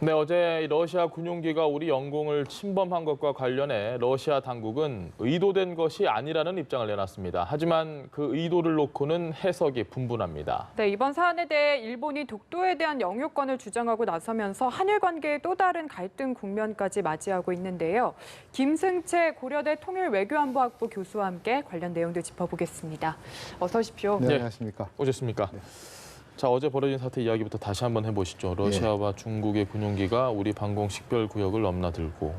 네, 어제 러시아 군용기가 우리 영공을 침범한 것과 관련해 러시아 당국은 의도된 것이 아니라는 입장을 내놨습니다. 하지만 그 의도를 놓고는 해석이 분분합니다. 네, 이번 사안에 대해 일본이 독도에 대한 영유권을 주장하고 나서면서 한일 관계의 또 다른 갈등 국면까지 맞이하고 있는데요. 김승채 고려대 통일외교안보학부 교수와 함께 관련 내용들 짚어보겠습니다. 어서 오십시오. 네, 안녕하십니까. 오셨습니까? 네. 자, 어제 벌어진 사태 이야기부터 다시 한번 해보시죠. 러시아와 중국의 군용기가 우리 방공 식별 구역을 넘나들고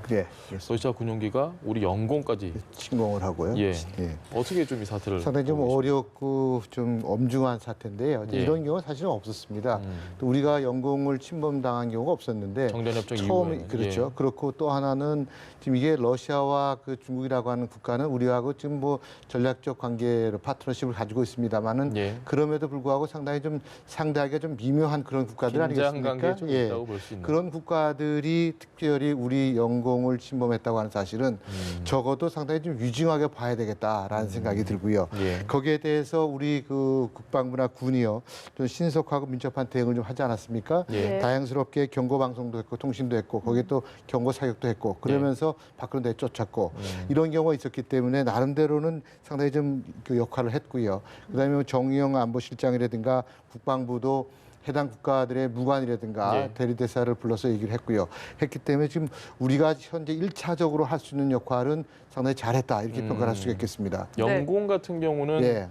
러시아 군용기가 우리 영공까지 침공을 하고요. 어떻게 좀 이 사태를 상당히 좀 어렵고 좀 엄중한 사태인데요. 이런 경우는 사실은 없었습니다. 또 우리가 영공을 침범당한 경우가 없었는데 정전협정 처음 이후에 그렇죠. 그렇고 또 하나는 지금 이게 러시아와 그 중국이라고 하는 국가는 우리하고 지금 뭐 전략적 관계로 파트너십을 가지고 있습니다만은 그럼에도 불구하고 상당하게 좀 미묘한 그런 국가들 아니겠습니까? 좀 있다고 볼 수 있나요? 그런 국가들이 특별히 우리 영공을 침범했다고 하는 사실은 적어도 상당히 좀 유증하게 봐야 되겠다라는 생각이 들고요. 거기에 대해서 우리 그 국방부나 군이요 좀 신속하고 민첩한 대응을 좀 하지 않았습니까? 다양스럽게 경고 방송도 했고 통신도 했고 거기에 또 경고 사격도 했고 그러면서 밖으로 내쫓았고 이런 경우가 있었기 때문에 나름대로는 상당히 좀 그 역할을 했고요. 그다음에 정의용 안보실장이라든가 국방부도 해당 국가들의 무관이라든가 대리대사를 불러서 얘기를 했고요. 했기 때문에 지금 우리가 현재 1차적으로 할 수 있는 역할은 상당히 잘했다 이렇게 평가를 할 수가 있겠습니다. 영공 같은 경우는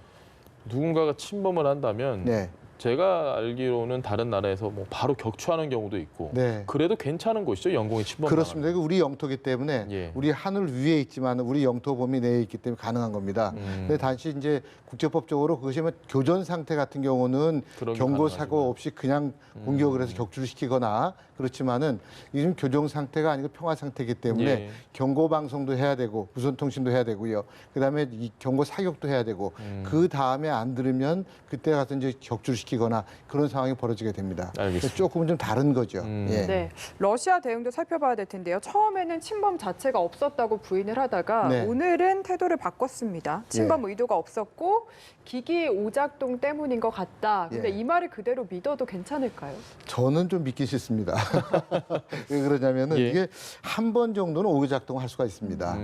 누군가가 침범을 한다면 제가 알기로는 다른 나라에서 뭐 바로 격추하는 경우도 있고 그래도 괜찮은 곳이죠, 영공이 침범. 그렇습니다. 이거 우리 영토기 때문에 우리 하늘 위에 있지만 우리 영토 범위 내에 있기 때문에 가능한 겁니다. 근데 단지 이제 국제법적으로 그것이 뭐 교전 상태 같은 경우는 경고 사고 없이 그냥 공격을 해서 격추를 시키거나 그렇지만은 이건 교정 상태가 아니고 평화 상태이기 때문에 경고 방송도 해야 되고 무선 통신도 해야 되고요. 그다음에 이 경고 사격도 해야 되고 그 다음에 안 들으면 그때 가서 이제 격추를 시키거나 그런 상황이 벌어지게 됩니다. 알겠습니다. 조금은 좀 다른 거죠. 네, 러시아 대응도 살펴봐야 될 텐데요. 처음에는 침범 자체가 없었다고 부인을 하다가 오늘은 태도를 바꿨습니다. 침범 의도가 없었고 기기 오작동 때문인 것 같다. 근데 이 말을 그대로 믿어도 괜찮을까요? 저는 좀 믿기 싫습니다. 왜 그러냐면은 이게 한 번 정도는 오작동을 할 수가 있습니다.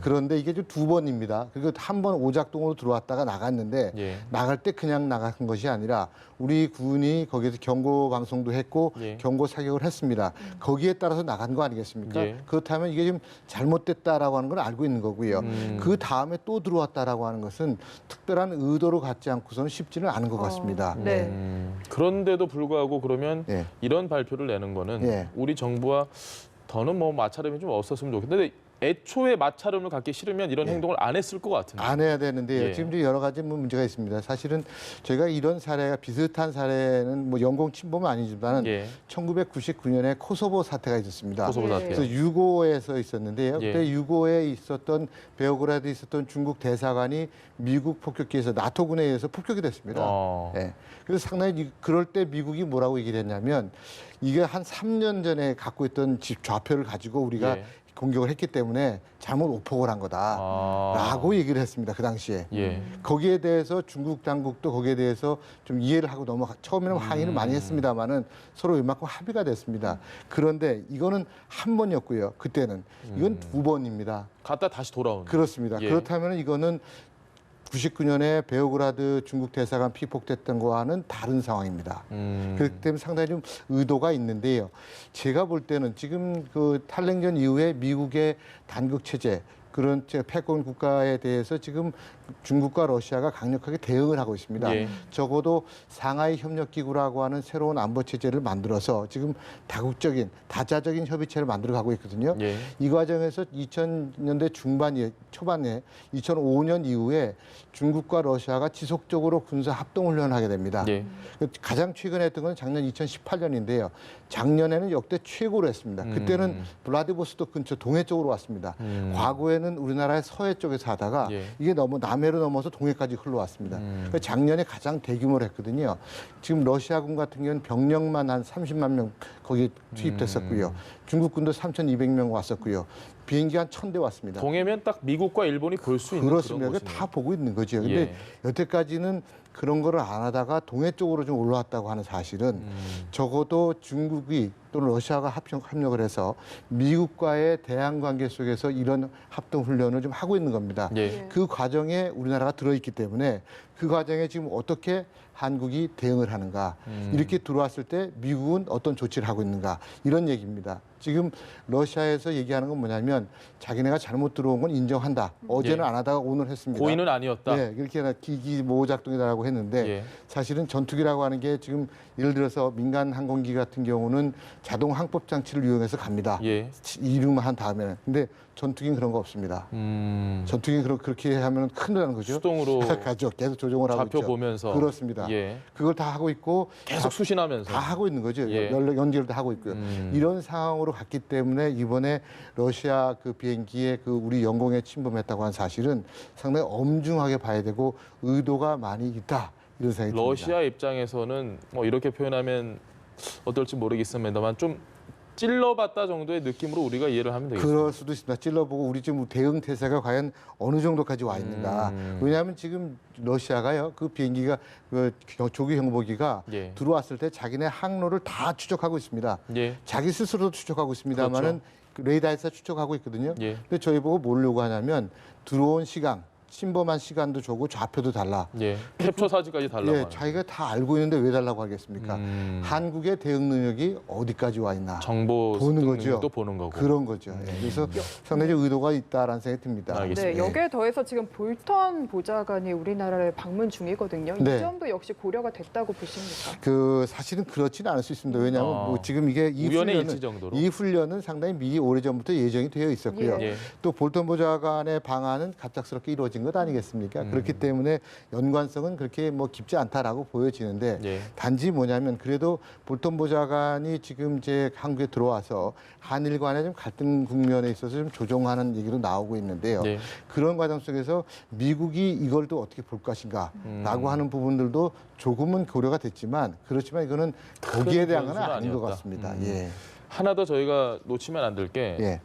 그런데 이게 좀 두 번입니다. 그리고 한 번 오작동으로 들어왔다가 나갔는데 나갈 때 그냥 나간 것이 아니라 우리 군이 거기에서 경고 방송도 했고 경고 사격을 했습니다. 거기에 따라서 나간 거 아니겠습니까? 그렇다면 이게 좀 잘못됐다라고 하는 걸 알고 있는 거고요. 그 다음에 또 들어왔다라고 하는 것은 특별한 의도로 갖지 않고서는 쉽지는 않은 것 같습니다. 그런데도 불구하고 그러면 이런 발표를 내는 거는 우리 정부와 더는 뭐 마찰음이 좀 없었으면 좋겠는데 애초에 마찰음을 갖기 싫으면 이런 행동을 안 했을 것 같은데. 안 해야 되는데요. 지금 여러 가지 문제가 있습니다. 사실은 저희가 이런 사례가 비슷한 사례는 뭐 영공 침범은 아니지만 1999년에 코소보 사태가 있었습니다. 코소보 사태. 그래서 유고에서 있었는데요. 그때 유고에 있었던 베오그라드에 있었던 중국 대사관이 미국 폭격기에서 나토군에 의해서 폭격이 됐습니다. 그래서 상당히 그럴 때 미국이 뭐라고 얘기를 했냐면 이게 한 3년 전에 갖고 있던 좌표를 가지고 우리가 공격을 했기 때문에 잘못 오폭을 한 거다라고 얘기를 했습니다. 그 당시에. 거기에 대해서 중국 당국도 거기에 대해서 좀 이해를 하고 처음에는 항의를 많이 했습니다만은 서로 이만큼 합의가 됐습니다. 그런데 이거는 한 번이었고요. 그때는. 이건 두 번입니다. 갔다 다시 돌아오는. 그렇습니다. 그렇다면 이거는 99년에 베오그라드 중국 대사관 피폭됐던 거와는 다른 상황입니다. 그렇기 때문에 상당히 좀 의도가 있는데요. 제가 볼 때는 지금 그 탈냉전 이후에 미국의 단극 체제 그런 패권 국가에 대해서 지금 중국과 러시아가 강력하게 대응을 하고 있습니다. 적어도 상하이 협력기구라고 하는 새로운 안보 체제를 만들어서 지금 다국적인 다자적인 협의체를 만들어가고 있거든요. 이 과정에서 2000년대 초반에 2005년 이후에 중국과 러시아가 지속적으로 군사 합동훈련을 하게 됩니다. 가장 최근에 했던 건 작년 2018년인데요. 작년에는 역대 최고로 했습니다. 그때는 블라디보스토크 근처 동해 쪽으로 왔습니다. 과거에는 우리나라의 서해 쪽에서 하다가 이게 너무 남해로 넘어서 동해까지 흘러왔습니다. 작년에 가장 대규모로 했거든요. 지금 러시아군 같은 경우는 병력만 한 30만 명 거기 투입됐었고요. 중국군도 3,200명 왔었고요. 비행기 한 1,000대 왔습니다. 동해면 딱 미국과 일본이 볼 수 있는 그렇습니다. 그런 다 곳이네요. 보고 있는 거죠. 근데 예. 여태까지는 그런 거를 안 하다가 동해 쪽으로 좀 올라왔다고 하는 사실은 적어도 중국이 또는 러시아가 협력을 해서 미국과의 대항 관계 속에서 이런 합동 훈련을 좀 하고 있는 겁니다. 예. 그 과정에 우리나라가 들어있기 때문에 그 과정에 지금 어떻게 한국이 대응을 하는가, 이렇게 들어왔을 때 미국은 어떤 조치를 하고 있는가, 이런 얘기입니다. 지금 러시아에서 얘기하는 건 뭐냐면 자기네가 잘못 들어온 건 인정한다. 어제는 예. 안 하다가 오늘 했습니다. 고의는 아니었다. 네, 그렇게 기기 모호작동이라고 했는데 예. 사실은 전투기라고 하는 게 지금 예를 들어서 민간 항공기 같은 경우는 자동 항법 장치를 이용해서 갑니다. 예. 이륙만 한 다음에는. 근데 전투기는 그런 거 없습니다. 전투기는 그렇게 하면 큰일 나는 거죠. 수동으로 가죠. 계속 조종을 하고 좌표 있죠. 보면서. 그렇습니다. 예. 그걸 다 하고 있고 계속 수신하면서. 다 하고 있는 거죠. 예. 연기를 다 하고 있고요. 이런 상황으로 갔기 때문에 이번에 러시아 그 비행기에 그 우리 영공에 침범했다고 하는 사실은 상당히 엄중하게 봐야 되고 의도가 많이 있다. 이런 생각이 듭니다. 러시아 입장에서는 뭐 이렇게 표현하면 어떨지 모르겠습니다만 좀 찔러봤다 정도의 느낌으로 우리가 이해를 하면 되겠습니다. 그럴 수도 있습니다. 찔러보고 우리 지금 대응 태세가 과연 어느 정도까지 와 있는가. 왜냐하면 지금 러시아가요, 그 비행기가 그 조기 경보기가 예. 들어왔을 때 자기네 항로를 다 추적하고 있습니다. 예. 자기 스스로도 추적하고 있습니다만은 그렇죠. 레이더에서 추적하고 있거든요. 예. 근데 저희 보고 뭐려고 하냐면 들어온 시간, 침범한 시간도 주고 좌표도 달라. 예. 캡처 사진까지 달라고 예, 하는. 자기가 다 알고 있는데 왜 달라고 하겠습니까? 한국의 대응 능력이 어디까지 와 있나 정보 보는 거죠. 능력도 보는 거고. 그런 거죠. 예, 그래서 상당히 의도가 있다라는 생각이 듭니다. 알겠습니다. 네, 여기에 더해서 지금 볼턴 보좌관이 우리나라를 방문 중이거든요. 네. 이 점도 역시 고려가 됐다고 보십니까? 그 사실은 그렇지는 않을 수 있습니다. 왜냐하면 뭐 지금 이게 우연의 일치 정도로. 이 훈련은 상당히 미리 오래전부터 예정이 되어 있었고요. 예. 또 볼턴 보좌관의 방안은 갑작스럽게 이루어진 것 아니겠습니까? 그렇기 때문에 연관성은 그렇게 뭐 깊지 않다라고 보여지는데 예. 단지 뭐냐면 그래도 볼턴 보좌관이 지금 이제 한국에 들어와서 한일 간의 좀 갈등 국면에 있어서 좀 조정하는 얘기로 나오고 있는데요. 예. 그런 과정 속에서 미국이 이걸 또 어떻게 볼 것인가라고 하는 부분들도 조금은 고려가 됐지만 그렇지만 이거는 거기에 대한 건 변수는 아닌 것 아니었다. 같습니다. 예. 하나 더 저희가 놓치면 안 될 게 예.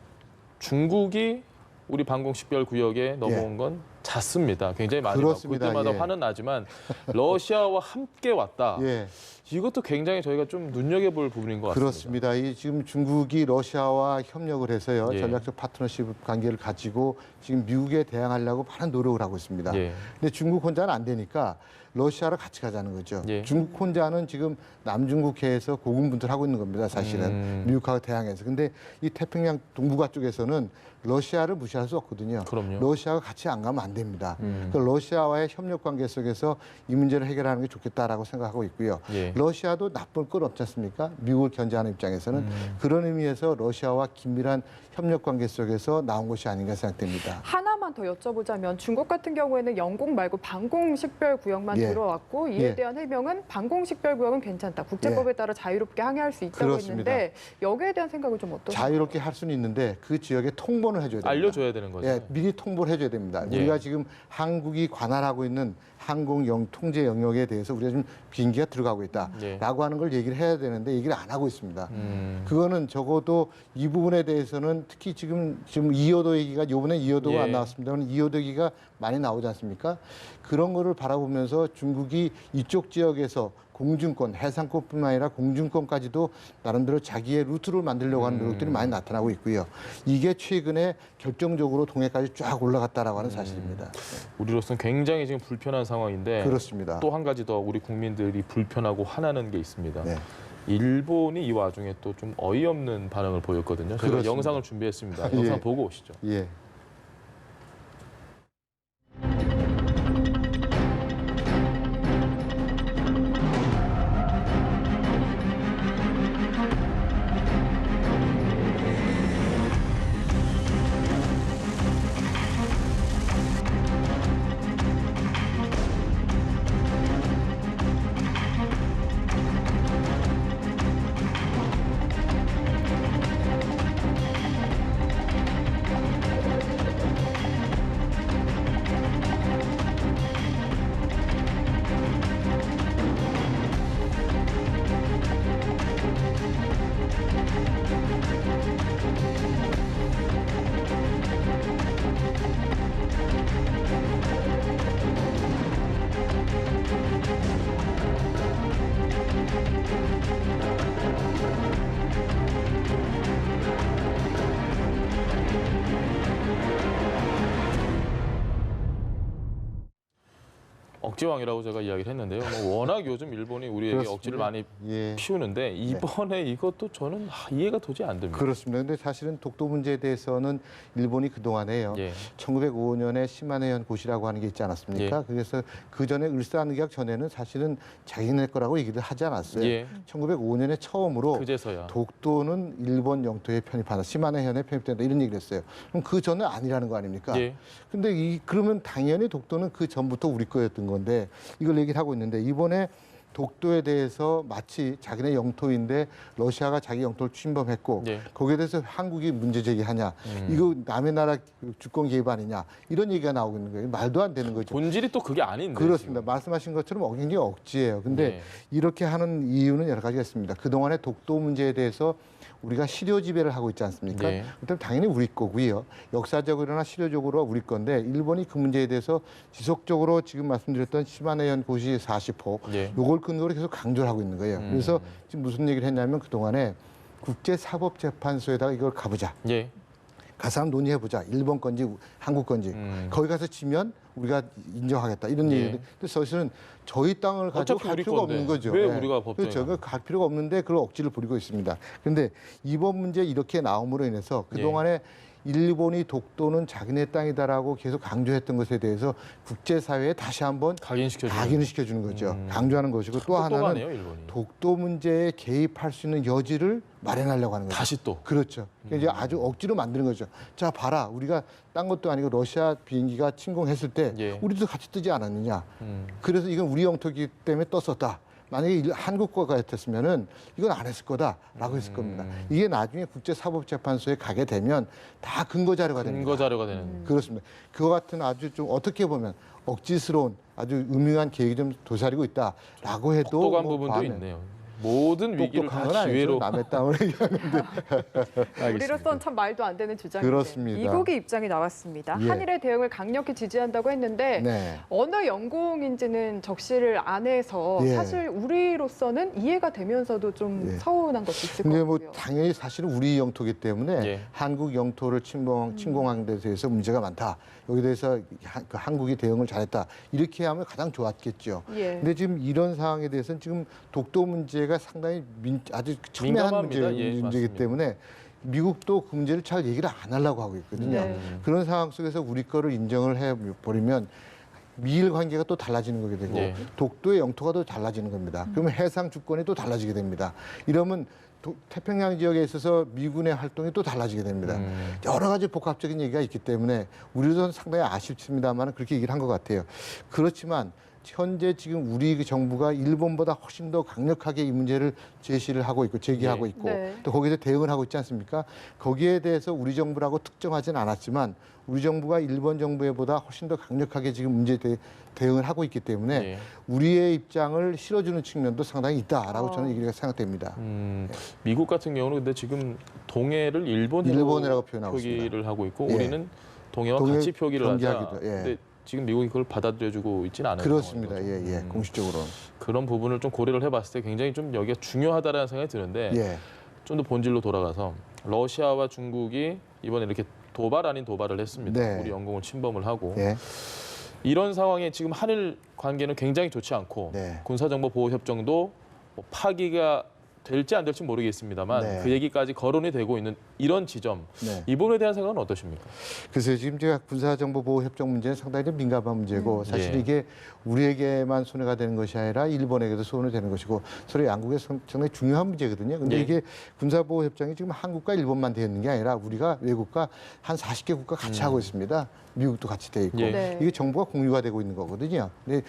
중국이 우리 방공식별 구역에 넘어온 건 잦습니다. 굉장히 많이 그렇습니다. 왔고 그때마다 예. 화는 나지만 러시아와 함께 왔다. 예. 이것도 굉장히 저희가 좀 눈여겨볼 부분인 것 같습니다. 그렇습니다. 이 지금 중국이 러시아와 협력을 해서요. 예. 전략적 파트너십 관계를 가지고 지금 미국에 대항하려고 많은 노력을 하고 있습니다. 예. 근데 중국 혼자는 안 되니까 러시아랑 같이 가자는 거죠. 예. 중국 혼자는 지금 남중국해에서 고군분투하고 있는 겁니다. 사실은 미국하고 대항해서. 근데 이 태평양 동북아 쪽에서는 러시아를 무시할 수 없거든요. 그럼요. 러시아가 같이 안 가면 안 됩니다. 그러니까 러시아와의 협력 관계 속에서 이 문제를 해결하는 게 좋겠다라고 생각하고 있고요. 예. 러시아도 나쁠 건 없지 않습니까? 미국을 견제하는 입장에서는 그런 의미에서 러시아와 긴밀한 협력 관계 속에서 나온 것이 아닌가 생각됩니다. 하나만 더 여쭤보자면 중국 같은 경우에는 영공 말고 방공식별구역만 예. 들어왔고 이에 예. 대한 해명은 방공식별구역은 괜찮다. 국제법에 따라 자유롭게 항해할 수 있다고 그렇습니다. 했는데 여기에 대한 생각은 좀 어떠세요? 자유롭게 할 수는 있는데 그 지역에 통보를 해줘야 됩니다. 알려줘야 되는 거죠. 예, 미리 통보를 해줘야 됩니다. 예. 우리가 지금 한국이 관할하고 있는 항공 통제 영역에 대해서 우리가 지금 비행기가 들어가고 있다라고 예. 하는 걸 얘기를 해야 되는데 얘기를 안 하고 있습니다. 그거는 적어도 이 부분에 대해서는 특히 지금 2호도 얘기가 이번에 2호도가 예. 안 나왔습니다만 2호도 얘기가 많이 나오지 않습니까? 그런 거를 바라보면서 중국이 이쪽 지역에서 공중권, 해상권뿐만 아니라 공중권까지도 나름대로 자기의 루트를 만들려고 하는 노력들이 많이 나타나고 있고요. 이게 최근에 결정적으로 동해까지 쫙 올라갔다라고 하는 사실입니다. 우리로서는 굉장히 지금 불편한 상황인데 그렇습니다. 또 한 가지 더 우리 국민들이 불편하고 화나는 게 있습니다. 네. 일본이 이 와중에 또 좀 어이없는 반응을 보였거든요. 저희가 그렇습니다. 영상을 준비했습니다. 예. 영상 보고 오시죠. 예. 억지왕이라고 제가 이야기를 했는데요. 뭐 워낙 요즘 일본이 우리에게 그렇습니다. 억지를 많이 예. 피우는데 이번에 이것도 저는 이해가 도저히 안 됩니다. 그렇습니다. 근데 사실은 독도 문제에 대해서는 일본이 그동안에요. 예. 1905년에 시마네현 고시라고 하는 게 있지 않았습니까? 예. 그래서 그 전에 을사늑약 전에는 사실은 자기네 거라고 얘기를 하지 않았어요. 예. 1905년에 처음으로 그제서야. 독도는 일본 영토에 편입한다. 시마네현에 편입된다. 이런 얘기를 했어요. 그럼 그 전은 아니라는 거 아닙니까? 예. 근데 그러면 당연히 독도는 그 전부터 우리 거였던 건데 이걸 얘기를 하고 있는데 이번에 독도에 대해서 마치 자기네 영토인데 러시아가 자기 영토를 침범했고 예. 거기에 대해서 한국이 문제 제기하냐 이거 남의 나라 주권 개입 아니냐 이런 얘기가 나오고 있는 거예요. 말도 안 되는 거죠. 본질이 또 그게 아닌데. 그렇습니다. 지금. 말씀하신 것처럼 굉장히 억지예요. 근데 예. 이렇게 하는 이유는 여러 가지가 있습니다. 그동안에 독도 문제에 대해서 우리가 실효 지배를 하고 있지 않습니까? 예. 그럼 당연히 우리 거고요. 역사적으로나 실효적으로 우리 건데 일본이 그 문제에 대해서 지속적으로 지금 말씀드렸던 시마네현 고시 40호 예. 요걸 근거로 계속 강조를 하고 있는 거예요. 그래서 지금 무슨 얘기를 했냐면 그동안에 국제사법재판소에다가 이걸 가보자. 예. 가서 한번 논의해보자. 일본 건지 한국 건지. 거기 가서 지면 우리가 인정하겠다. 이런 예. 얘기인데 사실은 저희 땅을 가지고 어차피 갈 우리 필요가 건데 없는 거죠. 왜 예. 우리가 법정에 그렇죠. 갈 필요가 없는데 그걸 억지를 부리고 있습니다. 그런데 이번 문제 이렇게 나옴으로 인해서 그동안에 일본이 독도는 자기네 땅이다라고 계속 강조했던 것에 대해서 국제사회에 다시 한번 각인을 시켜주는 거죠. 강조하는 것이고 또 하나는 똑똑하네요, 일본이. 독도 문제에 개입할 수 있는 여지를 마련하려고 하는 거죠. 다시 또. 그렇죠. 이제 아주 억지로 만드는 거죠. 자, 봐라. 우리가 딴 것도 아니고 러시아 비행기가 침공했을 때 예. 우리도 같이 뜨지 않았느냐. 그래서 이건 우리 영토기 때문에 떴었다. 만약에 한국 거가 같았으면은 이건 안 했을 거다라고 했을 겁니다. 이게 나중에 국제사법재판소에 가게 되면 다 근거 자료가 됩니다. 근거 자료가 되는. 그렇습니다. 그와 같은 아주 좀 어떻게 보면 억지스러운 아주 음흉한 계획이 좀 도사리고 있다라고 해도 똑똑한 뭐 부분도 과하면 있네요. 모든 위기를 똑똑한 다 건 아니죠. 기회로. 남의 땅을 얘기하는데. 우리로서는 참 말도 안 되는 주장인데 그렇습니다. 미국의 입장이 나왔습니다. 예. 한일의 대응을 강력히 지지한다고 했는데 네. 어느 영공인지는 적시를 안 해서 예. 사실 우리로서는 이해가 되면서도 좀 예. 서운한 것도 있을 것 근데 같고요. 뭐 당연히 사실은 우리 영토기 때문에 예. 한국 영토를 침공한 데 대해서 문제가 많다. 여기에 대해서 한국이 대응을 잘했다. 이렇게 하면 가장 좋았겠죠. 예. 근데 지금 이런 상황에 대해서는 지금 독도 문제가 상당히 아주 첨예한 민감합니다. 예, 문제이기 맞습니다. 때문에 미국도 그 문제를 잘 얘기를 안 하려고 하고 있거든요. 네. 그런 상황 속에서 우리 거를 인정을 해버리면 미일 관계가 또 달라지는 거게 되고 예. 독도의 영토가 또 달라지는 겁니다. 그러면 해상 주권이 또 달라지게 됩니다. 이러면 태평양 지역에 있어서 미군의 활동이 또 달라지게 됩니다. 여러 가지 복합적인 얘기가 있기 때문에 우리도 상당히 아쉽습니다만 그렇게 얘기를 한 것 같아요. 그렇지만 현재 지금 우리 정부가 일본보다 훨씬 더 강력하게 이 문제를 제시를 하고 있고 제기하고 있고 네. 또 거기에 대응을 하고 있지 않습니까? 거기에 대해서 우리 정부라고 특정하지는 않았지만 우리 정부가 일본 정부보다 훨씬 더 강력하게 지금 문제에 대응을 하고 있기 때문에 예. 우리의 입장을 실어주는 측면도 상당히 있다라고 저는 얘기가 생각됩니다. 미국 같은 경우는 근데 지금 동해를 일본이라고 표현하고 표기를 하고 있고 예. 우리는 동해와 동해 같이 표기를 하자. 경계하기도, 예. 근데 지금 미국이 그걸 받아들여주고 있지는 않아요. 그렇습니다. 예, 공식적으로. 그런 부분을 좀 고려를 해봤을 때 굉장히 좀 여기가 중요하다라는 생각이 드는데 예. 좀 더 본질로 돌아가서 러시아와 중국이 이번에 이렇게 도발 아닌 도발을 했습니다. 네. 우리 영공을 침범을 하고 예. 이런 상황에 지금 한일 관계는 굉장히 좋지 않고 네. 군사정보보호협정도 뭐 파기가 될지 안 될지 모르겠습니다만 네. 그 얘기까지 거론이 되고 있는 이런 지점 네. 이 부분에 대한 생각은 어떠십니까? 그래서 지금 제가 군사정보보호협정 문제는 상당히 좀 민감한 문제고 사실 예. 이게 우리에게만 손해가 되는 것이 아니라 일본에게도 손해가 되는 것이고 서로 양국에 상당히 중요한 문제거든요. 근데 예. 이게 군사보호협정이 지금 한국과 일본만 되어 있는 게 아니라 우리가 외국과 한 40개 국가 같이 하고 있습니다. 미국도 같이 돼 있고 예. 네. 이게 정보가 공유가 되고 있는 거거든요. 근데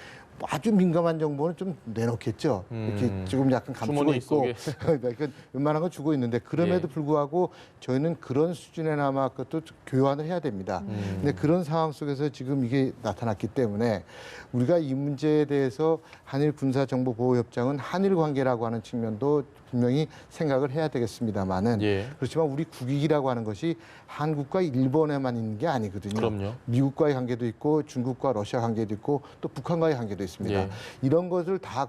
아주 민감한 정보는 좀 내놓겠죠. 이렇게 조금 약간 감추고 주머니 있고 속에. 그러니까 웬만한 건 주고 있는데 그럼에도 예. 불구하고 저희는 그런 수준에나마 그것도 교환을 해야 됩니다. 근데 그런 상황 속에서 지금 이게 나타났기 때문에 우리가 이 문제에 대해서 한일 군사정보보호협정은 한일 관계라고 하는 측면도 분명히 생각을 해야 되겠습니다만은 예. 그렇지만 우리 국익이라고 하는 것이 한국과 일본에만 있는 게 아니거든요. 그럼요. 미국과의 관계도 있고 중국과 러시아 관계도 있고 또 북한과의 관계도 있습니다. 있겠습니다. 예. 이런 것을 다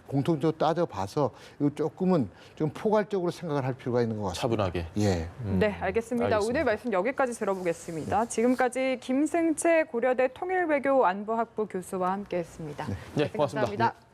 공통적으로 따져봐서 이거 조금은 좀 포괄적으로 생각을 할 필요가 있는 것 같습니다. 차분하게. 예. 네, 알겠습니다. 오늘 말씀 여기까지 들어보겠습니다. 지금까지 김승채 고려대 통일외교안보학부 교수와 함께했습니다. 네, 고맙습니다. 감사합니다.